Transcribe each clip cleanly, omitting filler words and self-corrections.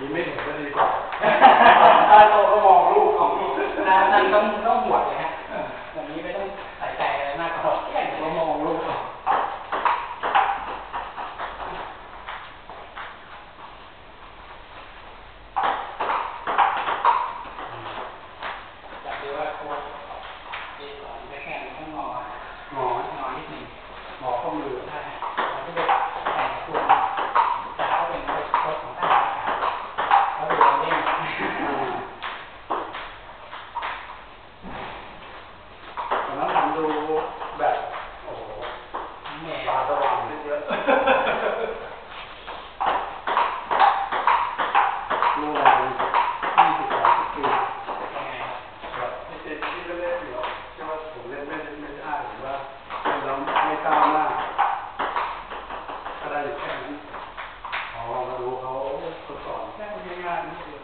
นี้ไม่เห็นก็ดีกว่าถ้าเราก็มองลูกของนั่นต้องหวดเลยฮะแบบนี้ไม่ต้องใส่ใจอะไรมากก็แค่เรามองลูกจับดูว่าโค้ดดีกว่าไม่แค่ต้องงอนิดนึงงอข้อมือใช่เราไม่ได้แต่งตัวแต่เขาเป็นโค้ดของทหารเขาดูเราเล่นแล้วทำดูแบบโอ้โหตาสว่างขึ้นเยอะรู้อะไร20-30 ปีแบบที่เล่นอยู่ใช่ว่าผมเล่นไม่ได้หรือว่าเราไม่กล้ามากก็ได้อยู่แค่นั้นมาดูเขาสอนแค่ง่ายๆนิดเดียว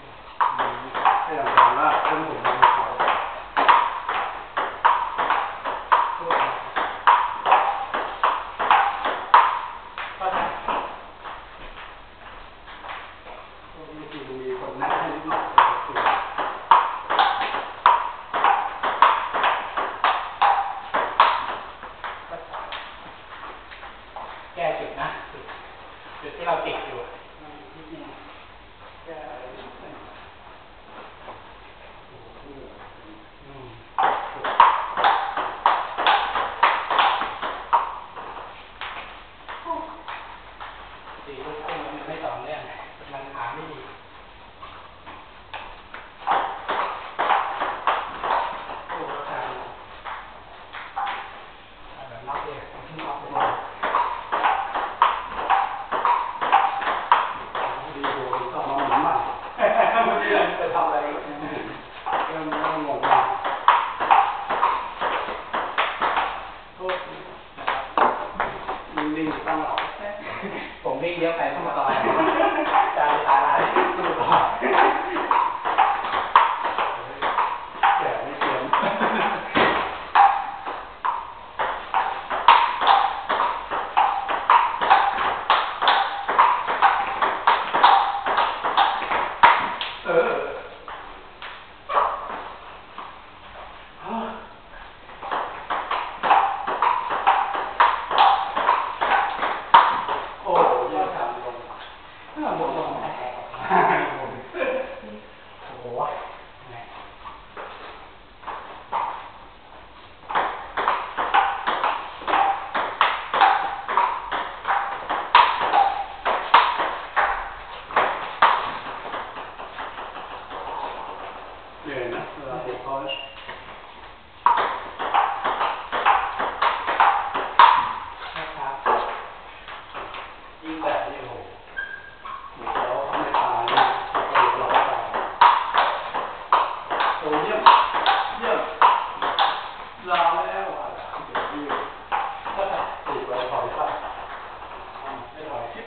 ไม่อย่างไรมากเรื่องผมไม่เขามีคนแนะให้นิดหน่อยแก้จุดนะจุดที่เราติดอยู่นิดนึงแก้ตีลูกพุ่งมันไม่ต่อเนื่องมันขาไม่ดีแบบน็อกเลยน็อกไปเลยดีโดนต้องมาหมุนมากจะทำอะไรเริ่มงงมากนิ่งๆตั้งหลักผมวิ่งเยอะไปต้องมาต่อจานตายสู้ต่อแก่ไม่เขียนเหนื่อยนะเวลาเด็กคอร์สยิ่งแบบนี้โหเหมือนเราไม่ตายนะเราตายโอ้เยี่ยมลาแล้วอ่ะเดี๋ยวยืดติดไว้ถอยไปไม่ถอยคิด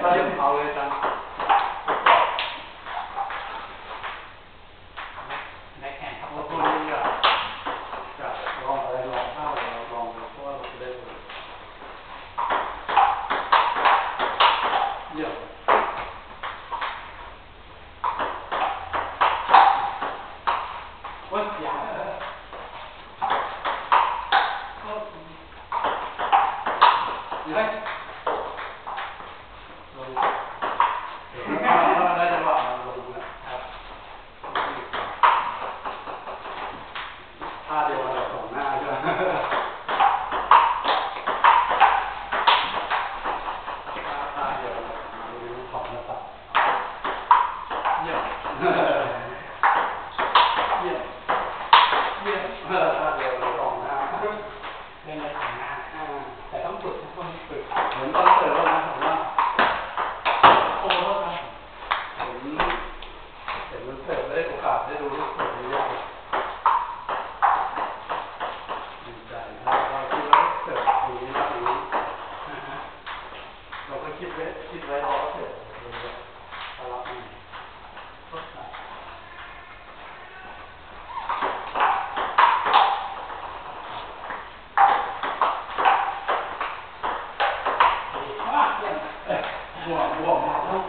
ก็เริ่มเอาเลยจังได้แข่งครับ พวกนี้จะลองอะไรลองข้าวเราลองเพราะว่าเราจะได้เลยเยี่ยมวันยาอยู่ไหนลงได้จังหวะลงนะครับท่าเดียวกันสองหน้าใช่ไหมท่าเดียวกันของหน้าตัดเยี่ยมเยี่ยมเยี่ยมท่าเดียวกันสองหน้าเล่นในฐานะแต่ต้องฝึกทุกคนฝึกเหมือนตอนเปิดแล้วนะผมว่าโอ้โหนะเห็นมันเปิดได้โอกาสได้ดูลูกเปิดเยอะดีใจนะเราคิดว่าเปิดอย่างนี้นะอย่างนี้เราก็คิดไว้เราก็เปิดตลอดนี่ก็ใส่ดีมากเยี่ยมหัวมาแล้ว